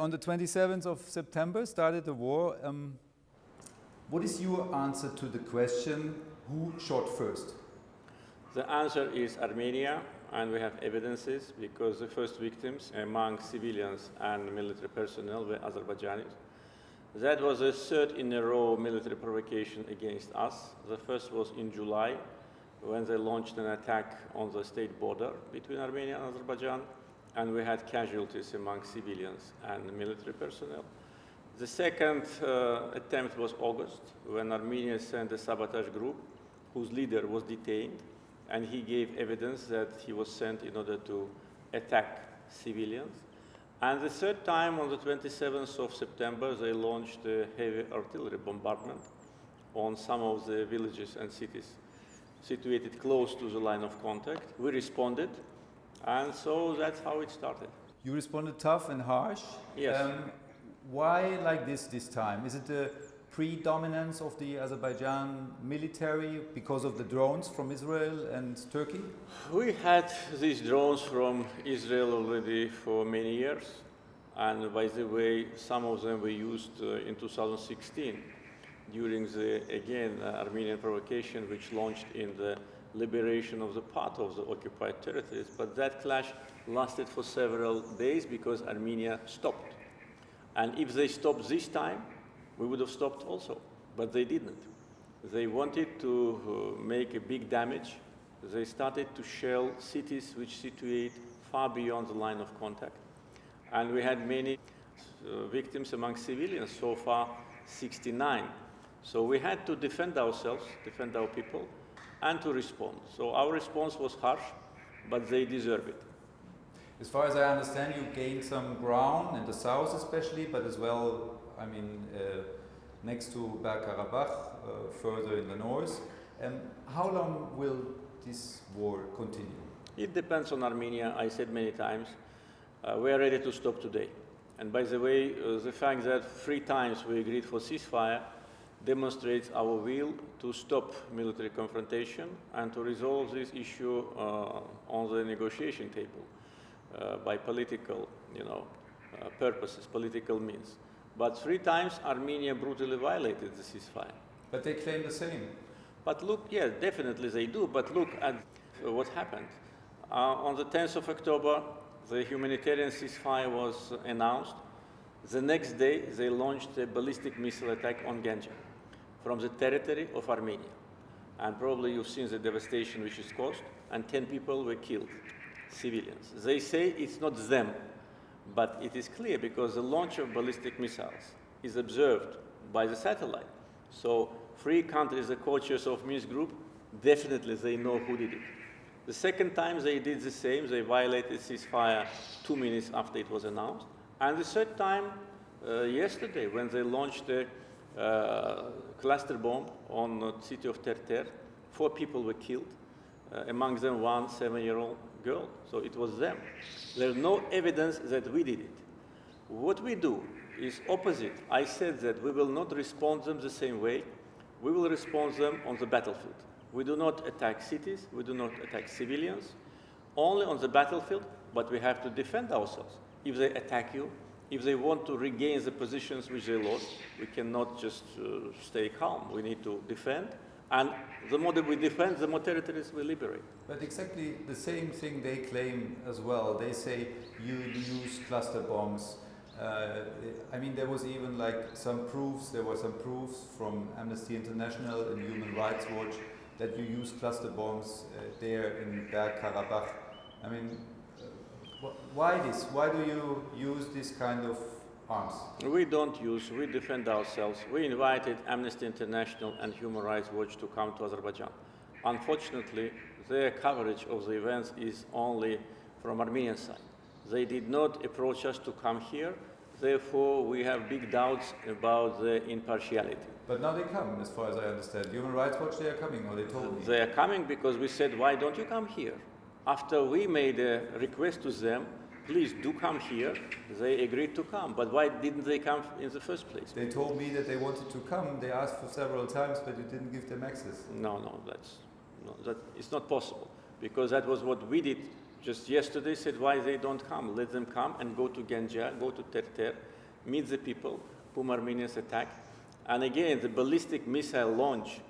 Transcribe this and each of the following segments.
on the 27th of September started the war. What is your answer to the question, who shot first? The answer is Armenia, and we have evidences because the first victims among civilians and military personnel were Azerbaijanis. That was the third in a row military provocation against us. The first was in July, when they launched an attack on the state border between Armenia and Azerbaijan, and we had casualties among civilians and military personnel. The second attempt was August, when Armenia sent a sabotage group whose leader was detained, and he gave evidence that he was sent in order to attack civilians. And the third time, on the 27th of September, they launched a heavy artillery bombardment on some of the villages and cities situated close to the line of contact. We responded, and so that's how it started. You responded tough and harsh. Yes. Why like this time? Is it the predominance of the Azerbaijan military because of the drones from Israel and Turkey? We had these drones from Israel already for many years, and by the way, some of them were used in 2016 during the, again, Armenian provocation, which launched in the liberation of the part of the occupied territories. But that clash lasted for several days because Armenia stopped. And if they stopped this time, we would have stopped also, but they didn't. They wanted to make a big damage. They started to shell cities which situate far beyond the line of contact. And we had many victims among civilians, so far 69. So we had to defend ourselves, defend our people, and to respond. So our response was harsh, but they deserve it. As far as I understand, you gained some ground in the south especially, but as well, I mean, next to NagornoKarabakh, further in the north. How long will this war continue? It depends on Armenia. I said many times, we are ready to stop today. And by the way, the fact that 3 times we agreed for ceasefire demonstrates our will to stop military confrontation and to resolve this issue on the negotiation table by political, purposes, political means. But 3 times Armenia brutally violated the ceasefire. But they claim the same. But look, yeah, definitely they do, but look at what happened. On the 10th of October, the humanitarian ceasefire was announced. The next day, they launched a ballistic missile attack on Ganja from the territory of Armenia. And probably you've seen the devastation which is caused, and 10 people were killed, civilians. They say it's not them, but it is clear because the launch of ballistic missiles is observed by the satellite. So 3 countries, the co-chairs of Minsk group, definitely they know who did it. The second time they did the same, they violated ceasefire 2 minutes after it was announced. And the third time, yesterday, when they launched a cluster bomb on the city of Terter, 4 people were killed, among them 1 7-year-old girl. So it was them. There's no evidence that we did it. What we do is opposite. I said that we will not respond them the same way. We will respond them on the battlefield. We do not attack cities. We do not attack civilians. Only on the battlefield, but we have to defend ourselves. If they attack you, if they want to regain the positions which they lost, we cannot just stay calm. We need to defend. And the more that we defend, the more territories we liberate. But exactly the same thing they claim as well. They say you use cluster bombs. I mean, there was even like some proofs. There were some proofs from Amnesty International and Human Rights Watch that you use cluster bombs there in Karabakh. I mean, why this? Why do you use this kind of arms? We don't use, we defend ourselves. We invited Amnesty International and Human Rights Watch to come to Azerbaijan. Unfortunately, their coverage of the events is only from Armenian side. They did not approach us to come here. Therefore, we have big doubts about their impartiality. But now they come, as far as I understand. Human Rights Watch, they are coming, or they told me. They are coming because we said, why don't you come here? After we made a request to them, please do come here, they agreed to come. But why didn't they come in the first place? They told me that they wanted to come. They asked for several times, but you didn't give them access. No, it's not possible. Because that was what we did just yesterday, said why they don't come. Let them come and go to Ganja, go to Terter, meet the people whom Armenians attack. And again, the ballistic missile launch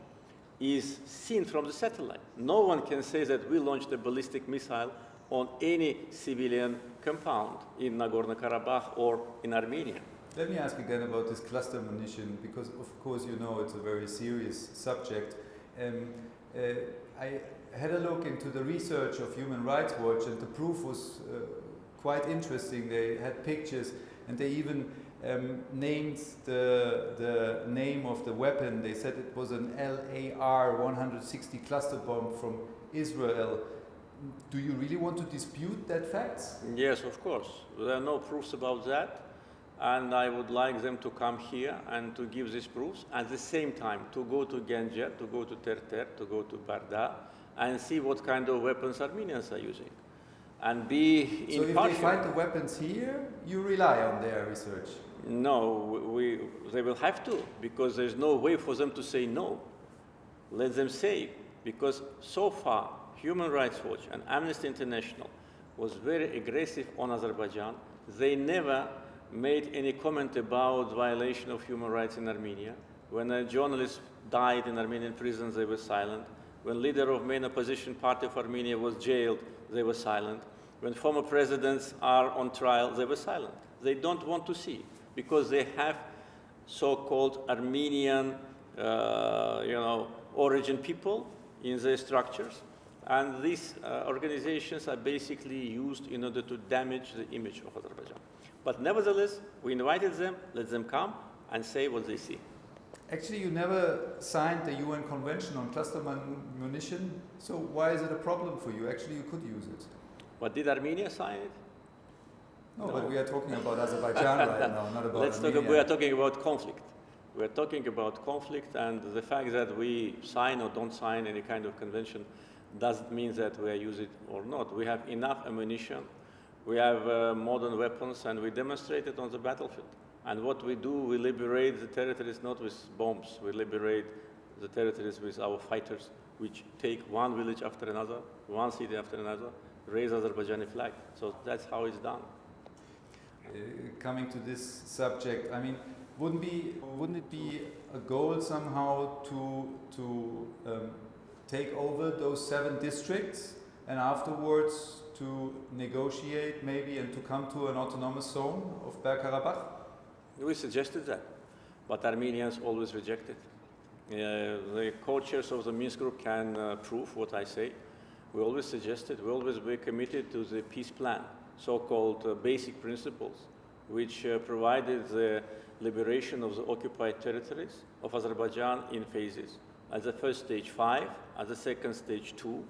is seen from the satellite. No one can say that we launched a ballistic missile on any civilian compound in Nagorno-Karabakh or in Armenia. Let me ask again about this cluster munition, because of course you know it's a very serious subject. I had a look into the research of Human Rights Watch, and the proof was quite interesting. They had pictures, and they even named the name of the weapon. They said it was an LAR-160 cluster bomb from Israel. Do you really want to dispute that fact? Yes, of course. There are no proofs about that. And I would like them to come here and to give these proofs. At the same time, to go to Ganja, to go to Terter, to go to Barda, and see what kind of weapons Armenians are using. And be impartial. So if they find the weapons here, you rely on their research? No, they will have to, because there's no way for them to say no. Let them say, because so far, Human Rights Watch and Amnesty International was very aggressive on Azerbaijan. They never made any comment about violation of human rights in Armenia. When a journalist died in Armenian prisons, they were silent. When leader of main opposition party of Armenia was jailed, they were silent. When former presidents are on trial, they were silent. They don't want to see, because they have so-called Armenian, origin people in their structures. And these organizations are basically used in order to damage the image of Azerbaijan. But nevertheless, we invited them, let them come and say what they see. Actually, you never signed the UN Convention on cluster munition, so why is it a problem for you? Actually, you could use it. But did Armenia sign it? No, but we are talking about Azerbaijan right now, not about Armenia. We are talking about conflict. We are talking about conflict, and the fact that we sign or don't sign any kind of convention doesn't mean that we are using it or not. We have enough ammunition, we have modern weapons, and we demonstrate it on the battlefield. And what we do, we liberate the territories not with bombs, we liberate the territories with our fighters, which take one village after another, one city after another, raise Azerbaijani flag. So that's how it's done. Coming to this subject, I mean, wouldn't it be a goal somehow to take over those 7 districts and afterwards to negotiate maybe and to come to an autonomous zone of Bergkarabakh? We suggested that, but Armenians always rejected. The co-chairs of the Minsk group can prove what I say. We always suggested, we always were committed to the peace plan, so-called basic principles, which provided the liberation of the occupied territories of Azerbaijan in phases. At the first stage 5, at the second stage 2,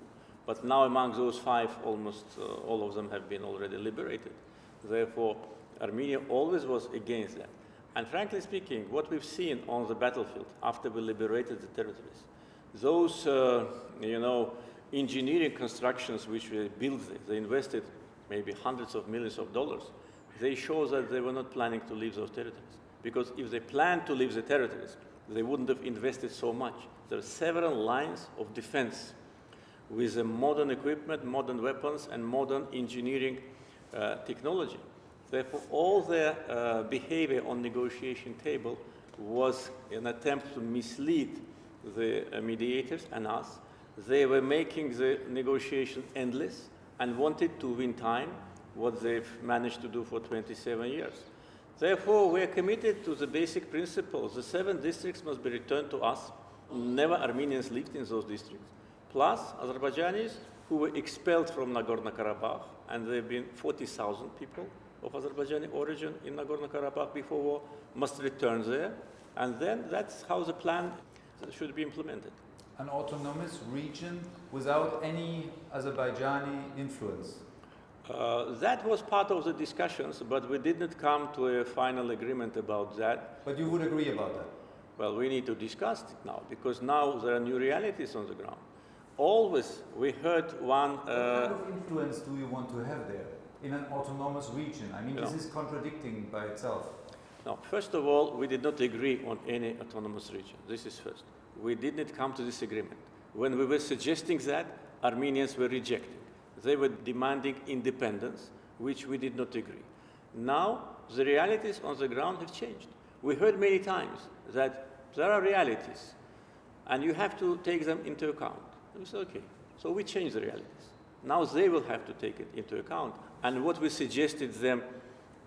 but now among those 5, almost all of them have been already liberated. Therefore, Armenia always was against that. And frankly speaking, what we've seen on the battlefield after we liberated the territories, those, engineering constructions which we built, they invested maybe hundreds of millions of dollars, they show that they were not planning to leave those territories. Because if they planned to leave the territories, they wouldn't have invested so much. There are several lines of defense with modern equipment, modern weapons, and modern engineering technology. Therefore, all their behavior on negotiation table was an attempt to mislead the mediators and us. They were making the negotiation endless and wanted to win time, what they've managed to do for 27 years. Therefore, we are committed to the basic principles. The 7 districts must be returned to us. Never Armenians lived in those districts. Plus, Azerbaijanis who were expelled from Nagorno-Karabakh, and there have been 40,000 people of Azerbaijani origin in Nagorno-Karabakh before war, must return there. And then that's how the plan should be implemented. An autonomous region without any Azerbaijani influence? That was part of the discussions, but we didn't come to a final agreement about that. But you would agree about that? Well, we need to discuss it now, because now there are new realities on the ground. Always we heard one... What kind of influence do you want to have there in an autonomous region? I mean, this is contradicting by itself. No, first of all, we did not agree on any autonomous region. This is first. We did not come to this agreement. When we were suggesting that, Armenians were rejecting. They were demanding independence, which we did not agree. Now, the realities on the ground have changed. We heard many times that there are realities, and you have to take them into account. And we said, okay, so we changed the realities. Now they will have to take it into account. And what we suggested them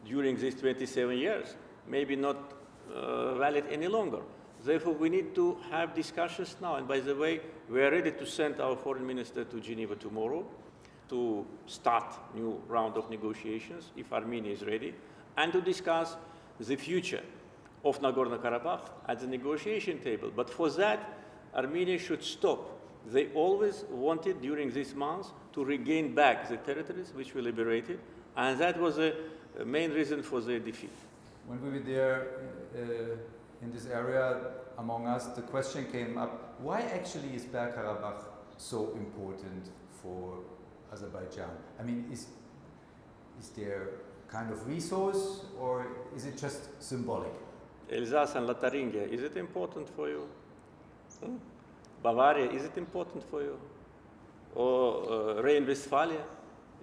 during these 27 years, maybe not valid any longer. Therefore, we need to have discussions now. And by the way, we are ready to send our foreign minister to Geneva tomorrow to start new round of negotiations, if Armenia is ready, and to discuss the future of Nagorno-Karabakh at the negotiation table. But for that, Armenia should stop. They always wanted, during these months, to regain back the territories which we liberated, and that was the main reason for their defeat. When we were there in this area among us, the question came up, why actually is Bergkarabakh so important for Azerbaijan? I mean, is there kind of resource, or is it just symbolic? Alsace and Lotharingia, is it important for you? Bavaria, is it important for you? Or Rhine-Westphalia?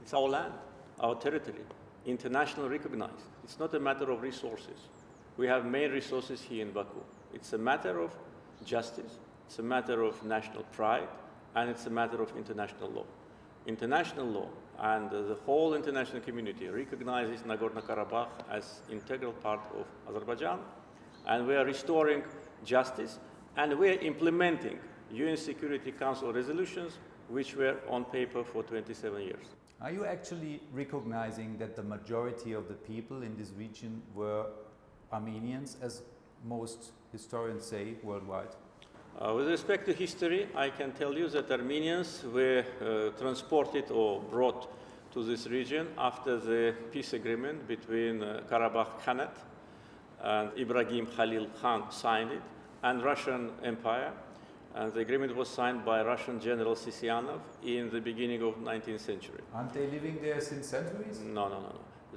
It's our land, our territory, internationally recognized. It's not a matter of resources. We have main resources here in Baku. It's a matter of justice, it's a matter of national pride, and it's a matter of international law. International law and the whole international community recognizes Nagorno-Karabakh as integral part of Azerbaijan, and we are restoring justice, and we are implementing UN Security Council resolutions which were on paper for 27 years. Are you actually recognizing that the majority of the people in this region were Armenians, as most historians say worldwide? With respect to history, I can tell you that Armenians were transported or brought to this region after the peace agreement between Karabakh Khanate and Ibrahim Khalil Khan signed it, and Russian Empire. And the agreement was signed by Russian General Sisyanov in the beginning of the 19th century. Aren't they living there since centuries? No.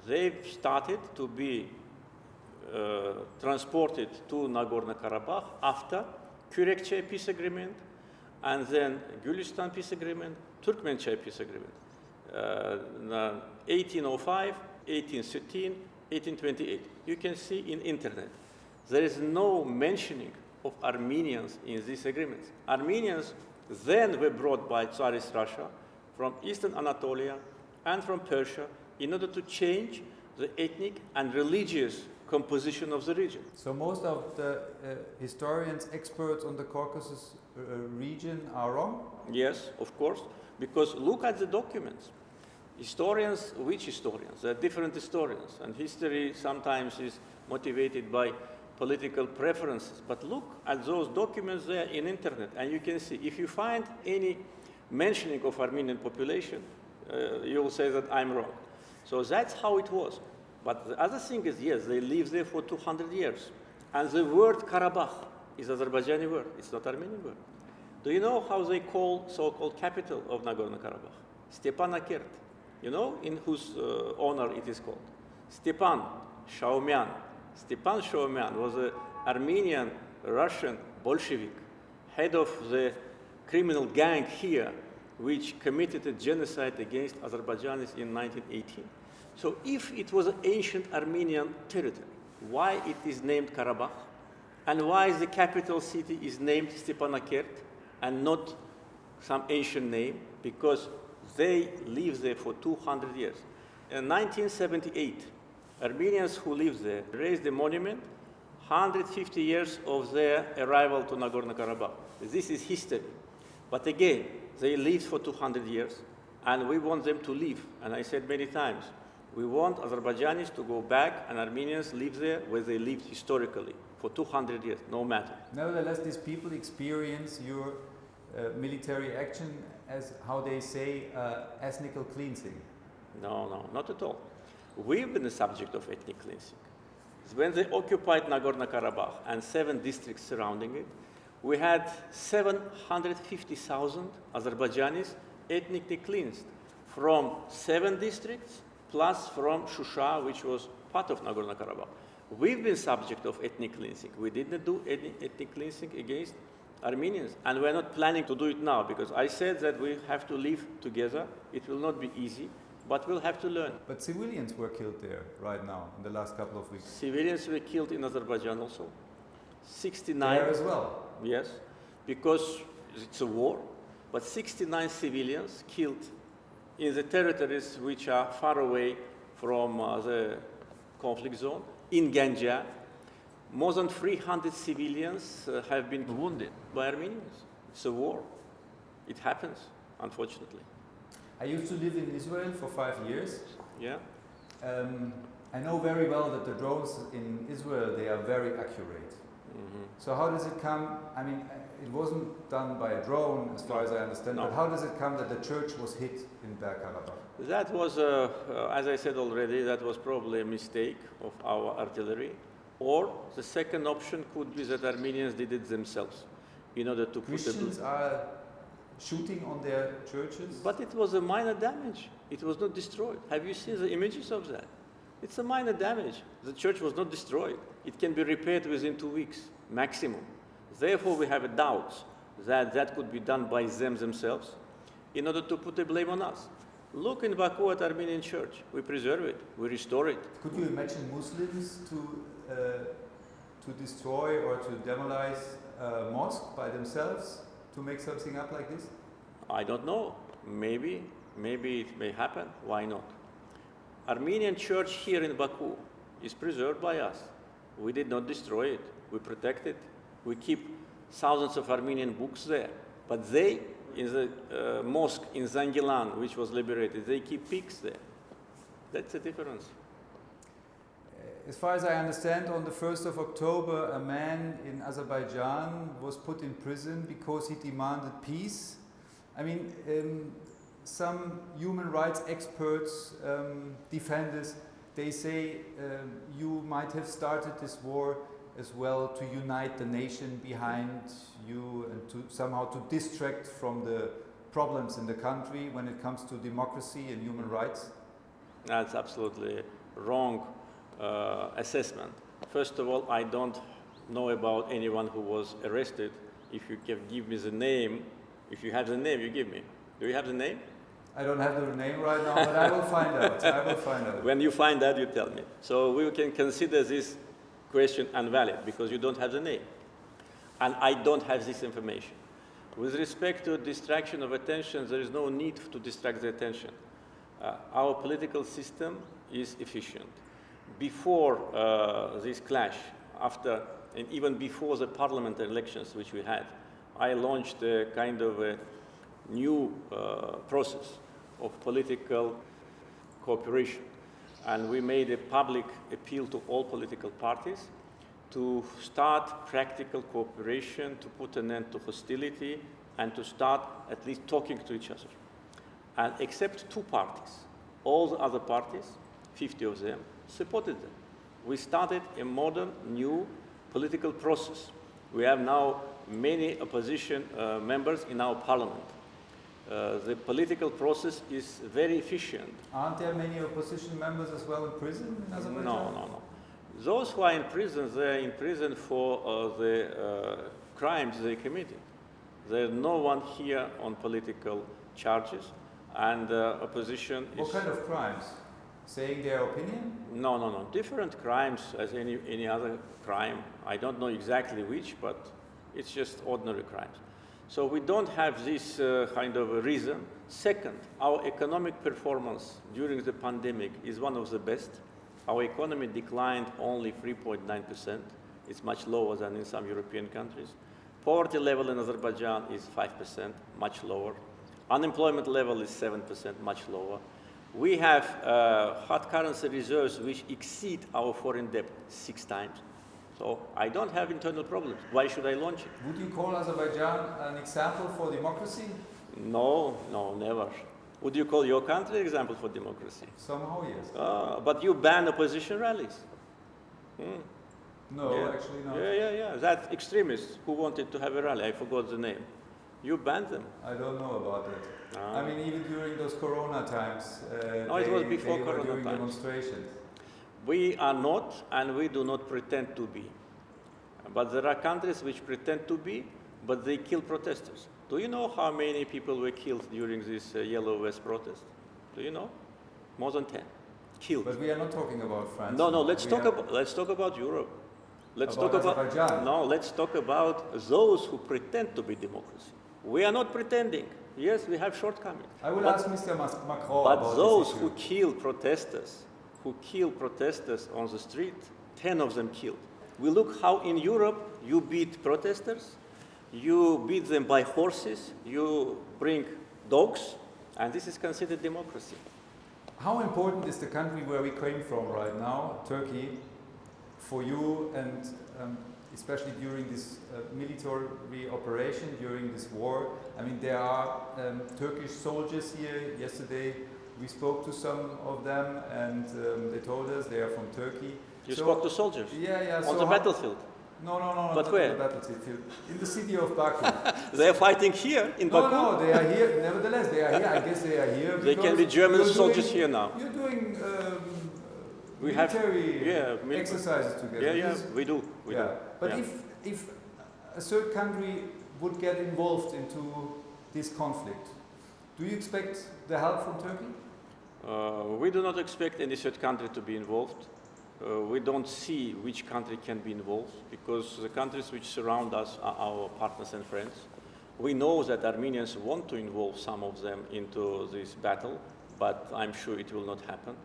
They started to be transported to Nagorno-Karabakh after Kürekçe peace agreement, and then Gülistan peace agreement, Turkmenchai peace agreement. 1805, 1813, 1828. You can see in internet. There is no mentioning of Armenians in these agreements. Armenians then were brought by Tsarist Russia from Eastern Anatolia and from Persia in order to change the ethnic and religious composition of the region. So most of the historians, experts on the Caucasus region are wrong? Yes, of course, because look at the documents. Historians, which historians? There are different historians, and history sometimes is motivated by political preferences. But look at those documents there in internet, and you can see, if you find any mentioning of Armenian population, you will say that I'm wrong. So that's how it was. But the other thing is, yes, they lived there for 200 years. And the word Karabakh is Azerbaijani word. It's not Armenian word. Do you know how they call so-called capital of Nagorno-Karabakh? Stepanakert. You know in whose honor it is called? Stepan Shaumyan. Stepan Shaumyan was an Armenian Russian Bolshevik, head of the criminal gang here, which committed a genocide against Azerbaijanis in 1918. So if it was an ancient Armenian territory, why it is named Karabakh? And why the capital city is named Stepanakert and not some ancient name? Because they lived there for 200 years. In 1978, Armenians who lived there raised a monument 150 years of their arrival to Nagorno-Karabakh. This is history. But again, they lived for 200 years, and we want them to live. And I said many times, we want Azerbaijanis to go back and Armenians live there where they lived historically for 200 years, no matter. Nevertheless, these people experience your military action as, how they say, ethnical cleansing. No, not at all. We've been the subject of ethnic cleansing. When they occupied Nagorno-Karabakh and 7 districts surrounding it, we had 750,000 Azerbaijanis ethnically cleansed from 7 districts plus from Shusha, which was part of Nagorno-Karabakh. We've been subject of ethnic cleansing. We didn't do any ethnic cleansing against Armenians, and we're not planning to do it now, because I said that we have to live together. It will not be easy, but we'll have to learn. But civilians were killed there right now in the last couple of weeks. Civilians were killed in Azerbaijan also. 69. There as well. Yes, because it's a war, but 69 civilians killed in the territories which are far away from the conflict zone. In Ganja, more than 300 civilians have been wounded by Armenians. It's a war. It happens, unfortunately. I used to live in Israel for 5 years. Yeah. I know very well that the drones in Israel, they are very accurate. Mm-hmm. So how does it come, I mean, it wasn't done by a drone as far as I understand, No. but how does it come that the church was hit in Karabakh? That was, as I said already, that was probably a mistake of our artillery. Or the second option could be that Armenians did it themselves in order to put Christians are shooting on their churches? But it was a minor damage. It was not destroyed. Have you seen the images of that? It's a minor damage. The church was not destroyed. It can be repaired within 2 weeks, maximum. Therefore, we have a doubt that that could be done by them themselves in order to put a blame on us. Look in Baku at Armenian Church. We preserve it. We restore it. Could you imagine Muslims to destroy or to demolish a mosque by themselves to make something up like this? I don't know. Maybe it may happen. Why not? Armenian Church here in Baku is preserved by us. We did not destroy it. We protect it. We keep thousands of Armenian books there. But they, in the mosque in Zangilan, which was liberated, they keep pigs there. That's the difference. As far as I understand, on the 1st of October, a man in Azerbaijan was put in prison because he demanded peace. I mean, some human rights experts, defenders, they say you might have started this war as well to unite the nation behind you and to somehow to distract from the problems in the country when it comes to democracy and human rights. That's absolutely wrong assessment. First of all, I don't know about anyone who was arrested. If you can give me the name, if you have the name, you give me. Do you have the name? I don't have the name right now, but I will find out. I will find out. When you find out, you tell me. So we can consider this question invalid because you don't have the name. And I don't have this information. With respect to distraction of attention, there is no need to distract the attention. Our political system is efficient. Before this clash, after, and even before the parliamentary elections which we had, I launched a kind of a new process of political cooperation. And we made a public appeal to all political parties to start practical cooperation, to put an end to hostility, and to start at least talking to each other. And except 2 parties, all the other parties, 50 of them, supported them. We started a modern, new political process. We have now many opposition members in our parliament. The political process is very efficient. Aren't there many opposition members as well in prison in Azerbaijan? No. Those who are in prison, they're in prison for the crimes they committed. There's no one here on political charges, and opposition is... What kind of crimes? Saying their opinion? No. Different crimes as any other crime. I don't know exactly which, but it's just ordinary crimes. So we don't have this kind of a reason. Second, our economic performance during the pandemic is one of the best. Our economy declined only 3.9%. It's much lower than in some European countries. Poverty level in Azerbaijan is 5%, much lower. Unemployment level is 7%, much lower. We have hard currency reserves which exceed our foreign debt 6 times. So I don't have internal problems. Why should I launch it? Would you call Azerbaijan an example for democracy? No, never. Would you call your country an example for democracy? Somehow, yes. But you ban opposition rallies. No, actually not. Yeah. That extremists who wanted to have a rally, I forgot the name. You banned them. I don't know about that. I mean, even during those Corona times, it was before they were Corona doing times. demonstrations. We are not, and we do not pretend to be. But there are countries which pretend to be, but they kill protesters. Do you know how many people were killed during this Yellow Vest protest? Do you know? More than 10 killed. But we are not talking about France. No, let's talk about Europe. Let's talk about Azerbaijan. No, let's talk about those who pretend to be democracy. We are not pretending. Yes, we have shortcomings. I will ask Mr. Macron But about those this issue. who kill protesters on the street, 10 of them killed. We look how in Europe you beat protesters, you beat them by horses, you bring dogs, and this is considered democracy. How important is the country where we came from right now, Turkey, for you, and especially during this military operation, during this war? I mean, there are Turkish soldiers here. Yesterday we spoke to some of them, and they told us they are from Turkey. You spoke to soldiers? Yeah. On the battlefield? No, But not where? on the battlefield. In the city of Baku. They are fighting here in Baku? No, they are here. Nevertheless, they are here. I guess they are here. They can be German soldiers here now. You're doing We have military exercises together. Yeah, we do. But if a third country would get involved into this conflict, do you expect the help from Turkey? We do not expect any third country to be involved. We don't see which country can be involved because the countries which surround us are our partners and friends. We know that Armenians want to involve some of them into this battle, but I'm sure it will not happen.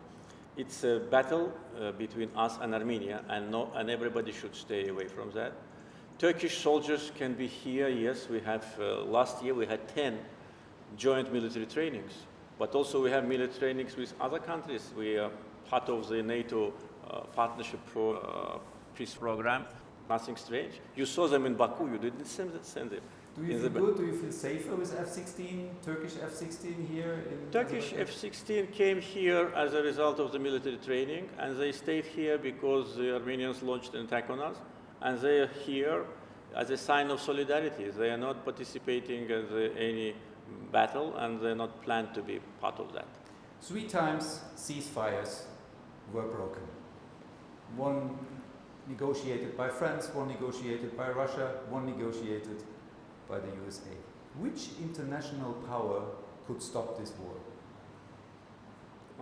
It's a battle between us and Armenia, and everybody should stay away from that. Turkish soldiers can be here, yes. We have, last year we had 10 joint military trainings, but also we have military trainings with other countries. We are part of the NATO Partnership for Peace program. Nothing strange. You saw them in Baku, you didn't send them. Do you feel good? Do you feel safer with F-16, Turkish F-16 here? Turkish F-16 came here as a result of the military training, and they stayed here because the Armenians launched an attack on us, and they are here as a sign of solidarity. They are not participating in any battle, and they are not planned to be part of that. 3 times ceasefires were broken. One negotiated by France, one negotiated by Russia, one negotiated by the USA. Which international power could stop this war?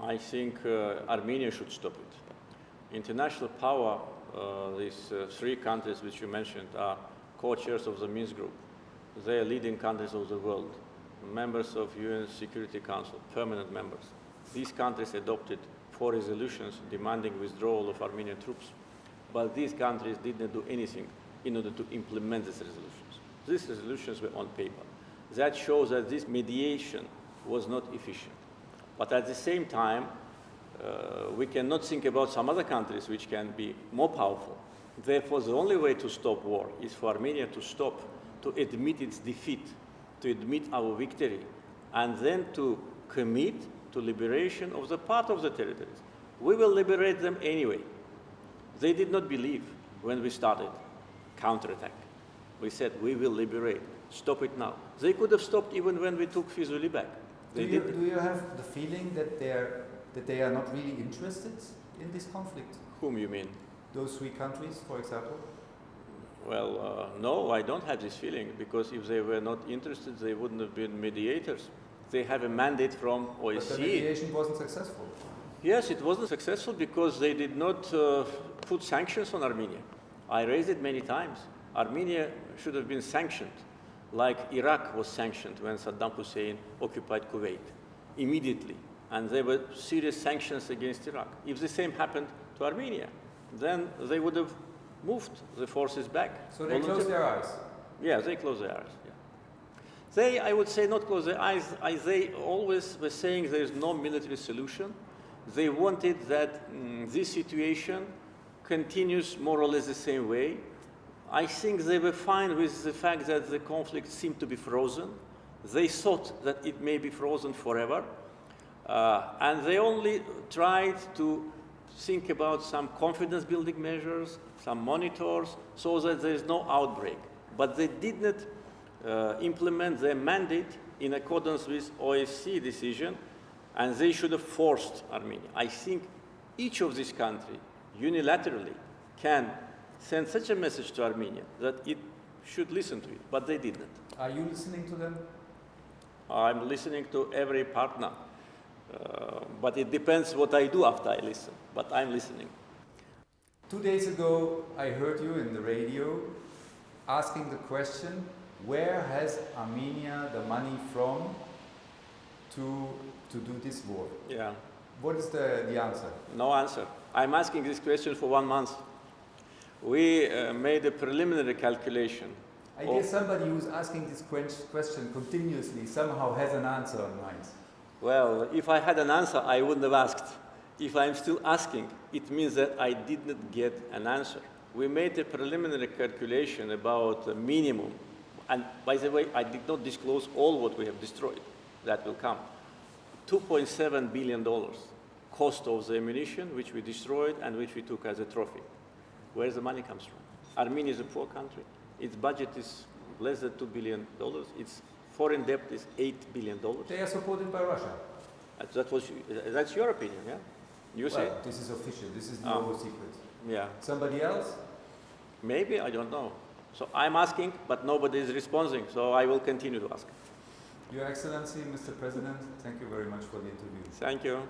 I think Armenia should stop it. International power, these 3 countries which you mentioned are co-chairs of the Minsk group. They are leading countries of the world, members of UN Security Council, permanent members. These countries adopted 4 resolutions demanding withdrawal of Armenian troops, but these countries did not do anything in order to implement these resolutions. These resolutions were on paper. That shows that this mediation was not efficient. But at the same time, we cannot think about some other countries which can be more powerful. Therefore, the only way to stop war is for Armenia to stop, to admit its defeat, to admit our victory, and then to commit to liberation of the part of the territories. We will liberate them anyway. They did not believe when we started counterattack. We said, we will liberate, stop it now. They could have stopped even when we took Fizuli back. Do you have the feeling that they are not really interested in this conflict? Whom you mean? Those 3 countries, for example? Well, no, I don't have this feeling, because if they were not interested, they wouldn't have been mediators. They have a mandate from OSCE. But the mediation wasn't successful. Yes, it wasn't successful because they did not put sanctions on Armenia. I raised it many times. Armenia should have been sanctioned, like Iraq was sanctioned when Saddam Hussein occupied Kuwait, immediately. And there were serious sanctions against Iraq. If the same happened to Armenia, then they would have moved the forces back. So they closed their eyes? Yeah, they closed their eyes. Yeah. They, I would say, not close their eyes. They always were saying there is no military solution. They wanted that this situation continues more or less the same way. I think they were fine with the fact that the conflict seemed to be frozen. They thought that it may be frozen forever. And they only tried to think about some confidence-building measures, some monitors, so that there is no outbreak. But they did not implement their mandate in accordance with OSCE decision, and they should have forced Armenia. I think each of these countries unilaterally can send such a message to Armenia that it should listen to it, but they didn't. Are you listening to them? I'm listening to every partner. But it depends what I do after I listen. But I'm listening. 2 days ago, I heard you in the radio asking the question, where has Armenia the money from to do this war? Yeah. What is the answer? No answer. I'm asking this question for 1 month. We made a preliminary calculation. I guess somebody who's asking this question continuously somehow has an answer in mind. Well, if I had an answer, I wouldn't have asked. If I'm still asking, it means that I did not get an answer. We made a preliminary calculation about the minimum. And by the way, I did not disclose all what we have destroyed. That will come. $2.7 billion cost of the ammunition which we destroyed and which we took as a trophy. Where the money comes from? Armenia is a poor country. Its budget is less than $2 billion. Its foreign debt is $8 billion. They are supported by Russia. That's your opinion, yeah? You say? Well, this is official. This is no secret. Yeah. Somebody else? Maybe, I don't know. So I'm asking, but nobody is responding, so I will continue to ask. Your Excellency, Mr. President, thank you very much for the interview. Thank you.